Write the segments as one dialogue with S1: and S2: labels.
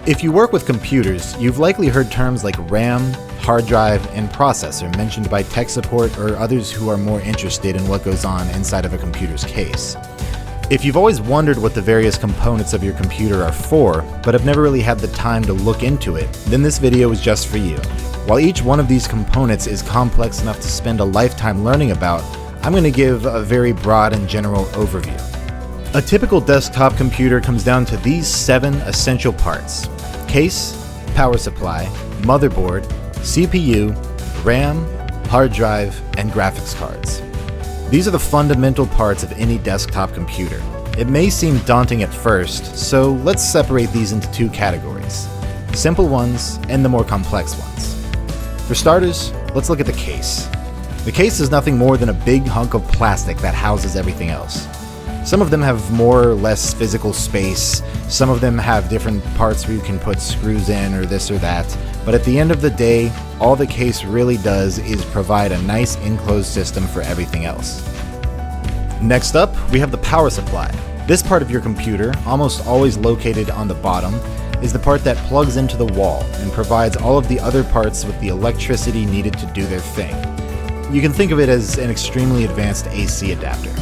S1: If you work with computers, you've likely heard terms like RAM, hard drive, and processor mentioned by tech support or others who are more interested in what goes on inside of a computer's case. If you've always wondered what the various components of your computer are for, but have never really had the time to look into it, then this video is just for you. While each one of these components is complex enough to spend a lifetime learning about, I'm going to give a very broad and general overview. A typical desktop computer comes down to these 7 essential parts: case, power supply, motherboard, CPU, RAM, hard drive, and graphics cards. These are the fundamental parts of any desktop computer. It may seem daunting at first, so let's separate these into 2 categories: simple ones and the more complex ones. For starters, let's look at the case. The case is nothing more than a big hunk of plastic that houses everything else. Some of them have more or less physical space, some of them have different parts where you can put screws in or this or that, but at the end of the day, all the case really does is provide a nice enclosed system for everything else. Next up, we have the power supply. This part of your computer, almost always located on the bottom, is the part that plugs into the wall and provides all of the other parts with the electricity needed to do their thing. You can think of it as an extremely advanced AC adapter.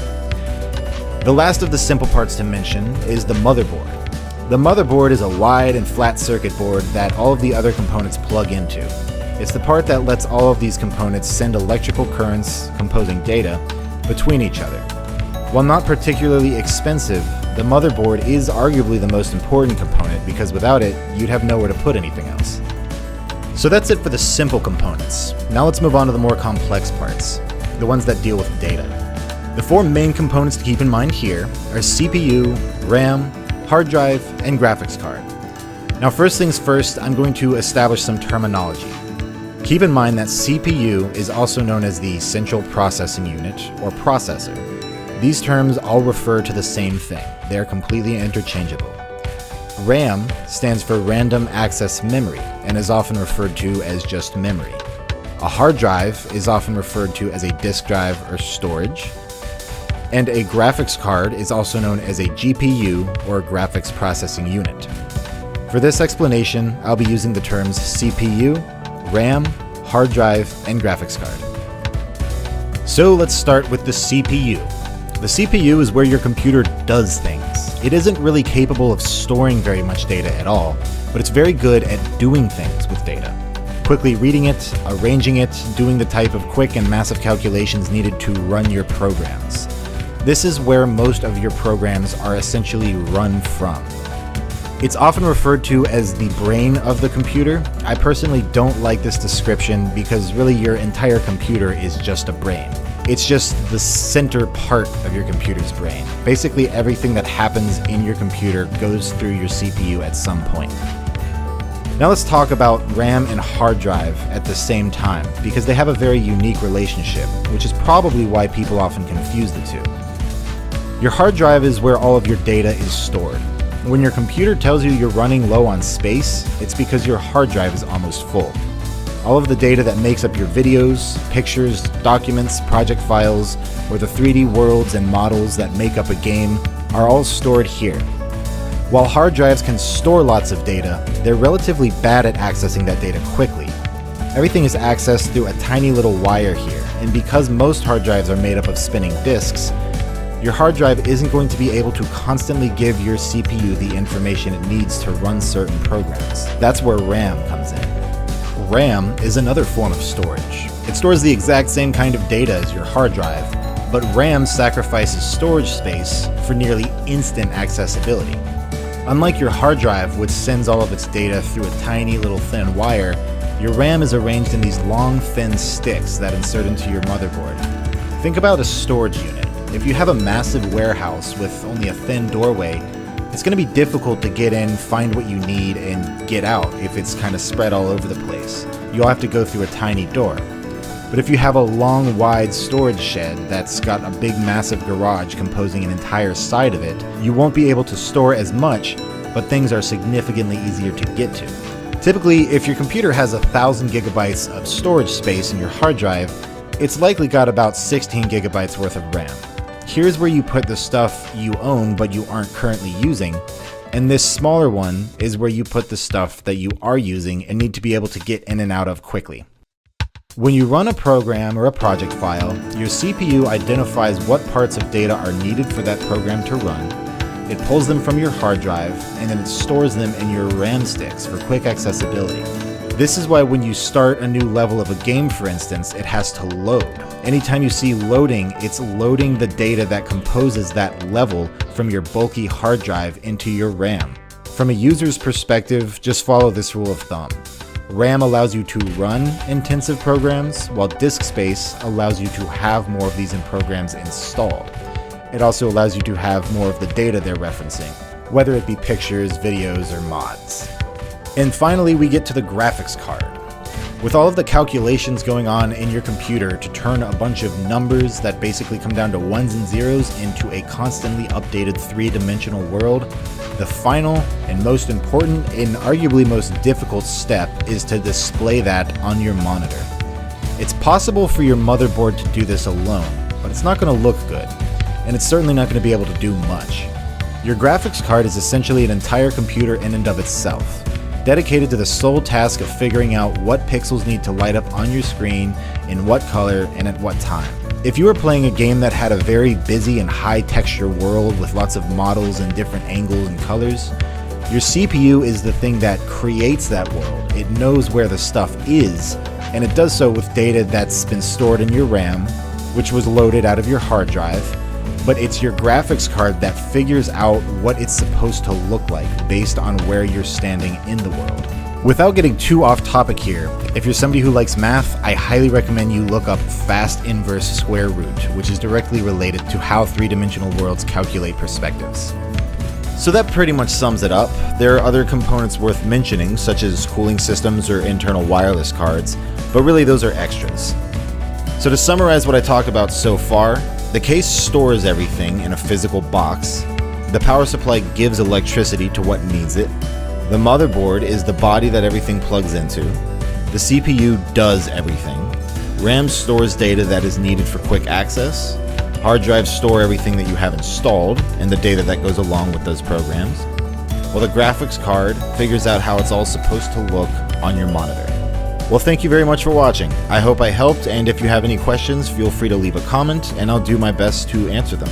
S1: The last of the simple parts to mention is the motherboard. The motherboard is a wide and flat circuit board that all of the other components plug into. It's the part that lets all of these components send electrical currents composing data between each other. While not particularly expensive, the motherboard is arguably the most important component because without it, you'd have nowhere to put anything else. So that's it for the simple components. Now let's move on to the more complex parts, the ones that deal with data. The 4 main components to keep in mind here are CPU, RAM, hard drive, and graphics card. Now first things first, I'm going to establish some terminology. Keep in mind that CPU is also known as the Central Processing Unit, or processor. These terms all refer to the same thing. They are completely interchangeable. RAM stands for Random Access Memory and is often referred to as just memory. A hard drive is often referred to as a disk drive or storage. And a graphics card is also known as a GPU or graphics processing unit. For this explanation, I'll be using the terms CPU, RAM, hard drive, and graphics card. So let's start with the CPU. The CPU is where your computer does things. It isn't really capable of storing very much data at all, but it's very good at doing things with data. Quickly reading it, arranging it, doing the type of quick and massive calculations needed to run your programs. This is where most of your programs are essentially run from. It's often referred to as the brain of the computer. I personally don't like this description because really your entire computer is just a brain. It's just the center part of your computer's brain. Basically everything that happens in your computer goes through your CPU at some point. Now let's talk about RAM and hard drive at the same time because they have a very unique relationship, which is probably why people often confuse the two. Your hard drive is where all of your data is stored. When your computer tells you you're running low on space, it's because your hard drive is almost full. All of the data that makes up your videos, pictures, documents, project files, or the 3D worlds and models that make up a game are all stored here. While hard drives can store lots of data, they're relatively bad at accessing that data quickly. Everything is accessed through a tiny little wire here, and because most hard drives are made up of spinning disks, your hard drive isn't going to be able to constantly give your CPU the information it needs to run certain programs. That's where RAM comes in. RAM is another form of storage. It stores the exact same kind of data as your hard drive, but RAM sacrifices storage space for nearly instant accessibility. Unlike your hard drive, which sends all of its data through a tiny little thin wire, your RAM is arranged in these long, thin sticks that insert into your motherboard. Think about a storage unit. If you have a massive warehouse with only a thin doorway, it's going to be difficult to get in, find what you need, and get out if it's kind of spread all over the place. You'll have to go through a tiny door. But if you have a long, wide storage shed that's got a big, massive garage composing an entire side of it, you won't be able to store as much, but things are significantly easier to get to. Typically, if your computer has 1,000 gigabytes of storage space in your hard drive, it's likely got about 16 gigabytes worth of RAM. Here's where you put the stuff you own but you aren't currently using, and this smaller one is where you put the stuff that you are using and need to be able to get in and out of quickly. When you run a program or a project file, your CPU identifies what parts of data are needed for that program to run. It pulls them from your hard drive, and then it stores them in your RAM sticks for quick accessibility. This is why when you start a new level of a game, for instance, it has to load. Anytime you see loading, it's loading the data that composes that level from your bulky hard drive into your RAM. From a user's perspective, just follow this rule of thumb. RAM allows you to run intensive programs, while disk space allows you to have more of these programs installed. It also allows you to have more of the data they're referencing, whether it be pictures, videos, or mods. And finally, we get to the graphics card. With all of the calculations going on in your computer to turn a bunch of numbers that basically come down to ones and zeros into a constantly updated three-dimensional world, the final and most important and arguably most difficult step is to display that on your monitor. It's possible for your motherboard to do this alone, but it's not going to look good, and it's certainly not going to be able to do much. Your graphics card is essentially an entire computer in and of itself, dedicated to the sole task of figuring out what pixels need to light up on your screen, in what color, and at what time. If you were playing a game that had a very busy and high texture world with lots of models and different angles and colors, your CPU is the thing that creates that world. It knows where the stuff is, and it does so with data that's been stored in your RAM, which was loaded out of your hard drive, but it's your graphics card that figures out what it's supposed to look like based on where you're standing in the world. Without getting too off topic here, if you're somebody who likes math, I highly recommend you look up fast inverse square root, which is directly related to how three-dimensional worlds calculate perspectives. So that pretty much sums it up. There are other components worth mentioning, such as cooling systems or internal wireless cards, but really those are extras. So to summarize what I talked about so far, the case stores everything in a physical box. The power supply gives electricity to what needs it. The motherboard is the body that everything plugs into. The CPU does everything. RAM stores data that is needed for quick access. Hard drives store everything that you have installed and the data that goes along with those programs. While the graphics card figures out how it's all supposed to look on your monitor. Well, thank you very much for watching. I hope I helped, and if you have any questions, feel free to leave a comment, and I'll do my best to answer them.